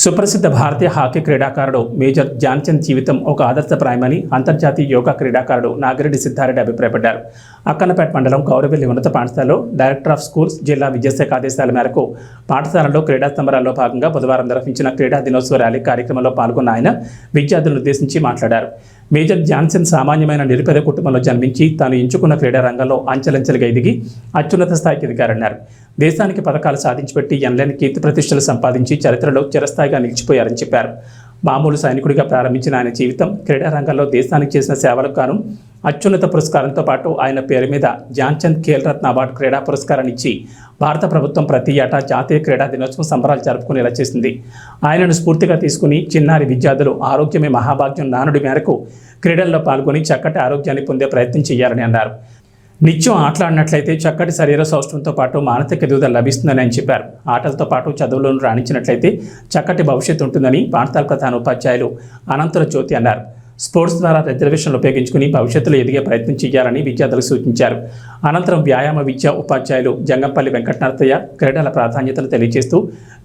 సుప్రసిద్ధ భారతీయ హాకీ క్రీడాకారుడు మేజర్ ధ్యాన్చంద్ జీవితం ఒక ఆదర్శప్రాయమని అంతర్జాతీయ యోగా క్రీడాకారుడు నాగిరెడ్డి సిద్ధారెడ్డి అభిప్రాయపడ్డారు. అక్కన్నపేట మండలం కౌరవెల్లి ఉన్నత పాఠశాలలో డైరెక్టర్ ఆఫ్ స్కూల్స్ జిల్లా విద్యాశాఖ ఆదేశాల మేరకు పాఠశాలలో క్రీడా సంబరాల్లో భాగంగా బుధవారం నిర్వహించిన క్రీడా దినోత్సవ ర్యాలీ కార్యక్రమంలో పాల్గొన్న ఆయన విద్యార్థులను ఉద్దేశించి మాట్లాడారు. మేజర్ ధ్యాన్చంద్ సామాన్యమైన నిరుపేద కుటుంబంలో జన్మించి తాను ఎంచుకున్న క్రీడా రంగంలో అంచెలంచెలుగా ఎదిగి అత్యున్నత స్థాయికి ఎదిగారన్నారు. దేశానికి పథకాలు సాధించిపెట్టి ఎనలేని కీర్తి ప్రతిష్టలు సంపాదించి చరిత్రలో చిరస్థాయిగా నిలిచిపోయారని చెప్పారు. మామూలు సైనికుడిగా ప్రారంభించిన ఆయన జీవితం క్రీడా రంగంలో దేశానికి చేసిన సేవలకు గాను అత్యున్నత పురస్కారంతో పాటు ఆయన పేరు మీద ధ్యాన్చంద్ ఖేల్ రత్న అవార్డు క్రీడా పురస్కారాన్ని ఇచ్చి భారత ప్రభుత్వం ప్రతి ఏటా జాతీయ క్రీడా దినోత్సవం సంబరాలు జరుపుకునేలా చేసింది. ఆయనను స్ఫూర్తిగా తీసుకుని చిన్నారి విద్యార్థులు ఆరోగ్యమే మహాభాగ్యం నానుడి మేరకు క్రీడల్లో పాల్గొని చక్కటి ఆరోగ్యాన్ని పొందే ప్రయత్నం చేయాలని అన్నారు. నిత్యం ఆటలాడినట్లయితే చక్కటి శరీర సౌష్ఠవంతో పాటు మానసిక ఎదుగుదల లభిస్తుందని ఆయన చెప్పారు. ఆటలతో పాటు చదువులను రాణించినట్లయితే చక్కటి భవిష్యత్తు ఉంటుందని పాఠశాల ప్రధాన ఉపాధ్యాయులు అనంతుల జ్యోతి అన్నారు. స్పోర్ట్స్ ద్వారా రిజర్వేషన్లు ఉపయోగించుకుని భవిష్యత్తులో ఎదిగే ప్రయత్నం చేయాలని విద్యార్థులకు సూచించారు. అనంతరం వ్యాయామ విద్యా ఉపాధ్యాయులు జంగంపల్లి వెంకటనరతయ్య క్రీడల ప్రాధాన్యతను తెలియజేస్తూ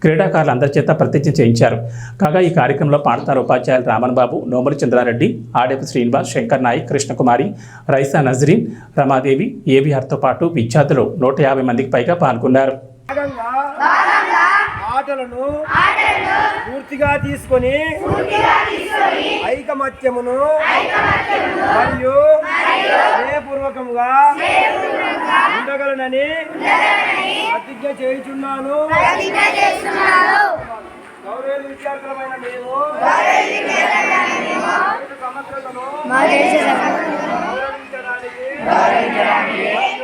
క్రీడాకారులందరి చేత ప్రతిజ్ఞ చేయించారు. కాగా ఈ కార్యక్రమంలో పాఠశాల ఉపాధ్యాయులు రామన్ బాబు, నోముల చంద్రారెడ్డి, ఆడేపు శ్రీనివాస్, శంకర్ నాయక్, కృష్ణకుమారి, రైసా నజరీన్, రమాదేవి, ఏవిఆర్తో పాటు విద్యార్థులు 150 మందికి పైగా పాల్గొన్నారు. ఆటలను పూర్తిగా తీసుకొని ఐకమత్యమును మరియు స్నేహపూర్వకంగా ఉండగలనని ప్రతిజ్ఞ చేయుచున్నాను. గౌరవ విద్యార్థులమైన మేము సమగ్రతను గౌరవించడానికి